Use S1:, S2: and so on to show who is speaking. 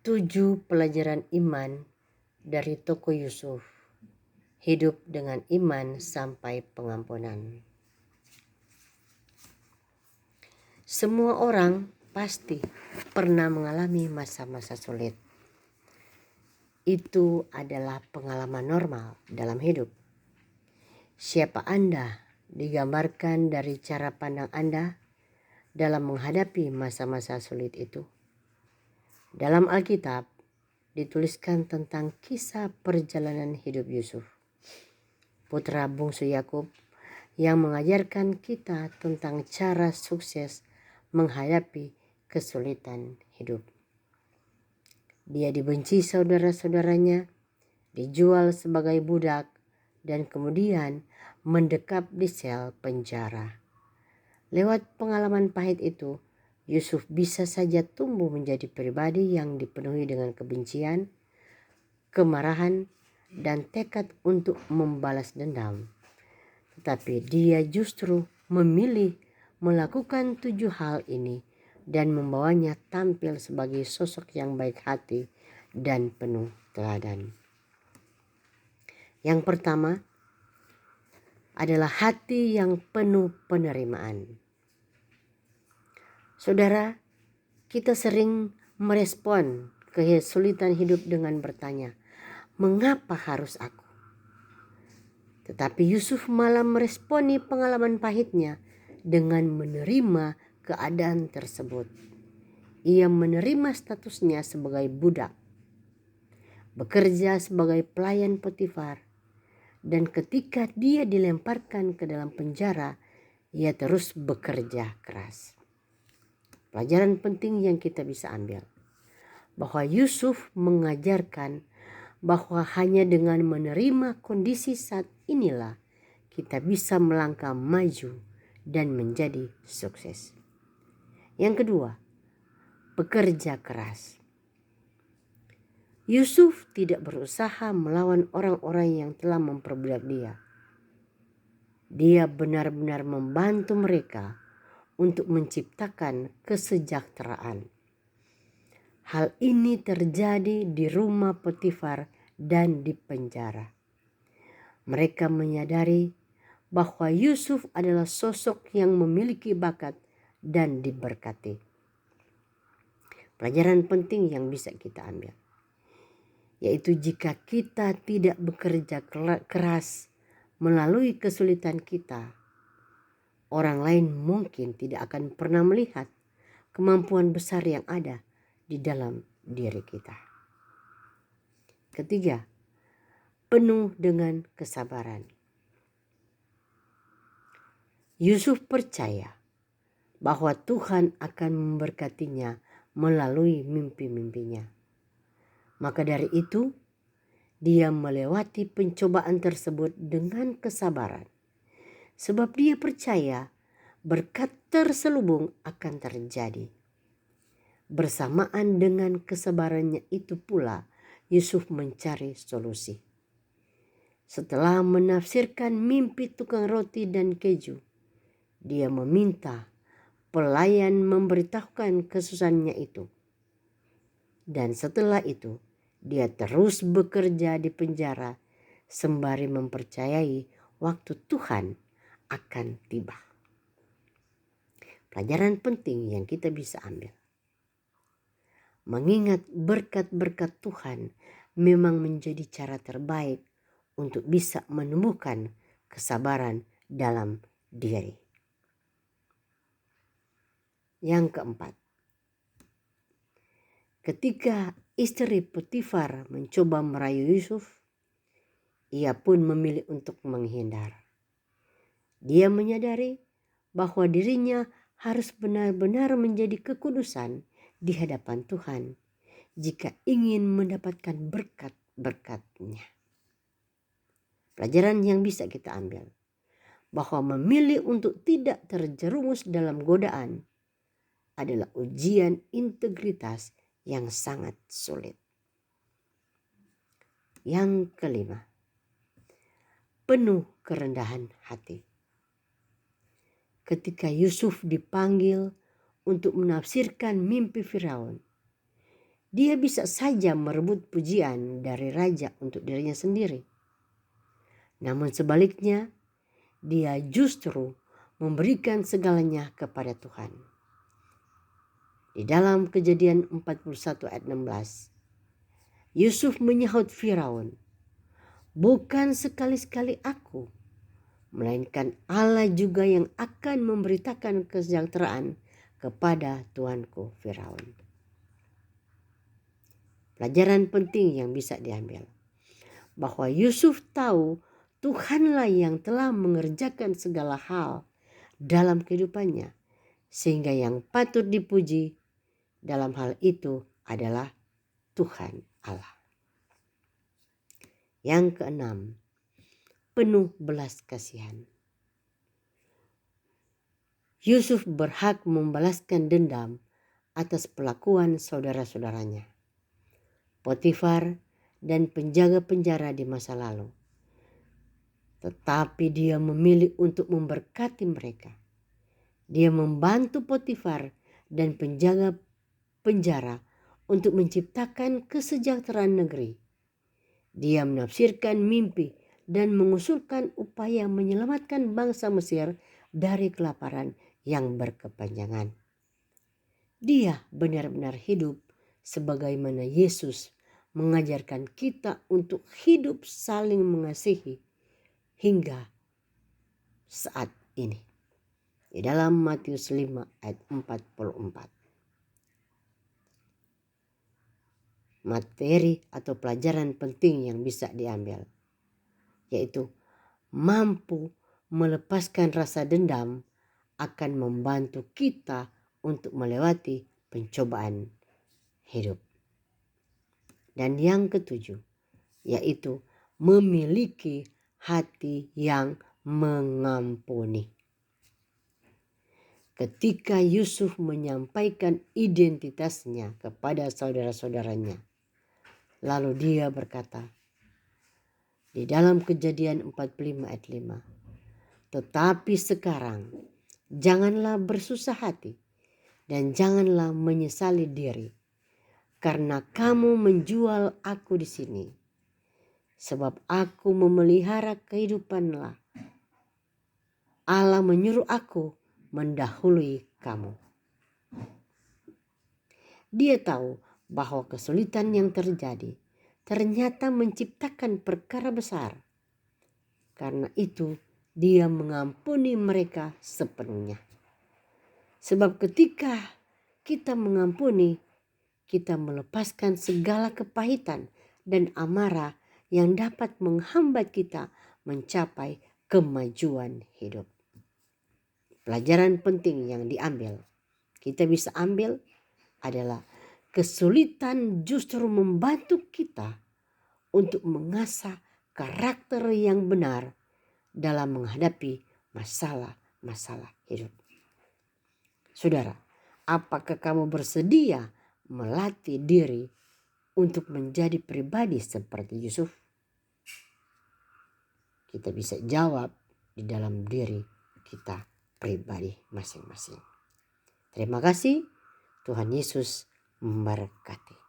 S1: 7 pelajaran iman dari Toko Yusuf. Hidup dengan iman sampai pengampunan. Semua orang pasti pernah mengalami masa-masa sulit. Itu adalah pengalaman normal dalam hidup. Siapa Anda digambarkan dari cara pandang Anda dalam menghadapi masa-masa sulit itu. Dalam Alkitab dituliskan tentang kisah perjalanan hidup Yusuf, putra bungsu Yakub, yang mengajarkan kita tentang cara sukses menghadapi kesulitan hidup. Dia dibenci saudara-saudaranya, dijual sebagai budak, dan kemudian mendekap di sel penjara. Lewat pengalaman pahit itu, Yusuf bisa saja tumbuh menjadi pribadi yang dipenuhi dengan kebencian, kemarahan, dan tekad untuk membalas dendam. Tetapi dia justru memilih melakukan 7 hal ini dan membawanya tampil sebagai sosok yang baik hati dan penuh teladan. Yang pertama adalah hati yang penuh penerimaan. Saudara, kita sering merespon kesulitan hidup dengan bertanya, "Mengapa harus aku?" Tetapi Yusuf malah meresponi pengalaman pahitnya dengan menerima keadaan tersebut. Ia menerima statusnya sebagai budak, bekerja sebagai pelayan Potifar, dan ketika dia dilemparkan ke dalam penjara, ia terus bekerja keras. Pelajaran penting yang kita bisa ambil, bahwa Yusuf mengajarkan bahwa hanya dengan menerima kondisi saat inilah kita bisa melangkah maju dan menjadi sukses. Yang kedua, bekerja keras. Yusuf tidak berusaha melawan orang-orang yang telah memperbudak dia. Dia benar-benar membantu mereka untuk menciptakan kesejahteraan. Hal ini terjadi di rumah Potifar dan di penjara. Mereka menyadari bahwa Yusuf adalah sosok yang memiliki bakat dan diberkati. Pelajaran penting yang bisa kita ambil, yaitu jika kita tidak bekerja keras melalui kesulitan kita, orang lain mungkin tidak akan pernah melihat kemampuan besar yang ada di dalam diri kita. Ketiga, penuh dengan kesabaran. Yusuf percaya bahwa Tuhan akan memberkatinya melalui mimpi-mimpinya. Maka dari itu, dia melewati pencobaan tersebut dengan kesabaran. Sebab dia percaya berkat terselubung akan terjadi. Bersamaan dengan kesabarannya itu pula, Yusuf mencari solusi. Setelah menafsirkan mimpi tukang roti dan keju, dia meminta pelayan memberitahukan kesusahannya itu. Dan setelah itu, dia terus bekerja di penjara sembari mempercayai waktu Tuhan akan tiba. Pelajaran penting yang kita bisa ambil, mengingat berkat-berkat Tuhan memang menjadi cara terbaik untuk bisa menumbuhkan kesabaran dalam diri. Yang keempat, ketika istri Potifar mencoba merayu Yusuf, ia pun memilih untuk menghindar. Dia menyadari bahwa dirinya harus benar-benar menjadi kekudusan di hadapan Tuhan jika ingin mendapatkan berkat-berkat-Nya. Pelajaran yang bisa kita ambil, bahwa memilih untuk tidak terjerumus dalam godaan adalah ujian integritas yang sangat sulit. Yang kelima, penuh kerendahan hati. Ketika Yusuf dipanggil untuk menafsirkan mimpi Firaun, Dia bisa saja merebut pujian dari raja untuk dirinya sendiri. Namun sebaliknya, dia justru memberikan segalanya kepada Tuhan. Di dalam Kejadian 41 ayat 16, Yusuf menyahut Firaun, "Bukan sekali-sekali aku, melainkan Allah juga yang akan memberitakan kesejahteraan kepada tuanku Firaun." Pelajaran penting yang bisa diambil, bahwa Yusuf tahu Tuhanlah yang telah mengerjakan segala hal dalam kehidupannya, sehingga yang patut dipuji dalam hal itu adalah Tuhan Allah. Yang keenam, penuh belas kasihan. Yusuf berhak membalaskan dendam atas perlakuan saudara-saudaranya, Potifar dan penjaga penjara di masa lalu. Tetapi dia memilih untuk memberkati mereka. Dia membantu Potifar dan penjaga penjara untuk menciptakan kesejahteraan negeri. Dia menafsirkan mimpi dan mengusulkan upaya menyelamatkan bangsa Mesir dari kelaparan yang berkepanjangan. Dia benar-benar hidup sebagaimana Yesus mengajarkan kita untuk hidup saling mengasihi hingga saat ini. Di dalam Matius 5 ayat 44. Materi atau pelajaran penting yang bisa diambil, yaitu mampu melepaskan rasa dendam akan membantu kita untuk melewati pencobaan hidup. Dan yang ketujuh, yaitu memiliki hati yang mengampuni. Ketika Yusuf menyampaikan identitasnya kepada saudara-saudaranya, lalu dia berkata di dalam Kejadian 45 ayat 5, "Tetapi sekarang janganlah bersusah hati dan janganlah menyesali diri, karena kamu menjual aku di sini, sebab aku memelihara kehidupanlah. Allah menyuruh aku mendahului kamu." Dia tahu bahwa kesulitan yang terjadi ternyata menciptakan perkara besar. Karena itu dia mengampuni mereka sepenuhnya. Sebab ketika kita mengampuni, kita melepaskan segala kepahitan dan amarah yang dapat menghambat kita mencapai kemajuan hidup. Pelajaran penting yang kita bisa ambil adalah kesulitan justru membantu kita untuk mengasah karakter yang benar dalam menghadapi masalah-masalah hidup. Saudara, apakah kamu bersedia melatih diri untuk menjadi pribadi seperti Yusuf? Kita bisa jawab di dalam diri kita pribadi masing-masing. Terima kasih. Tuhan Yesus memberkati.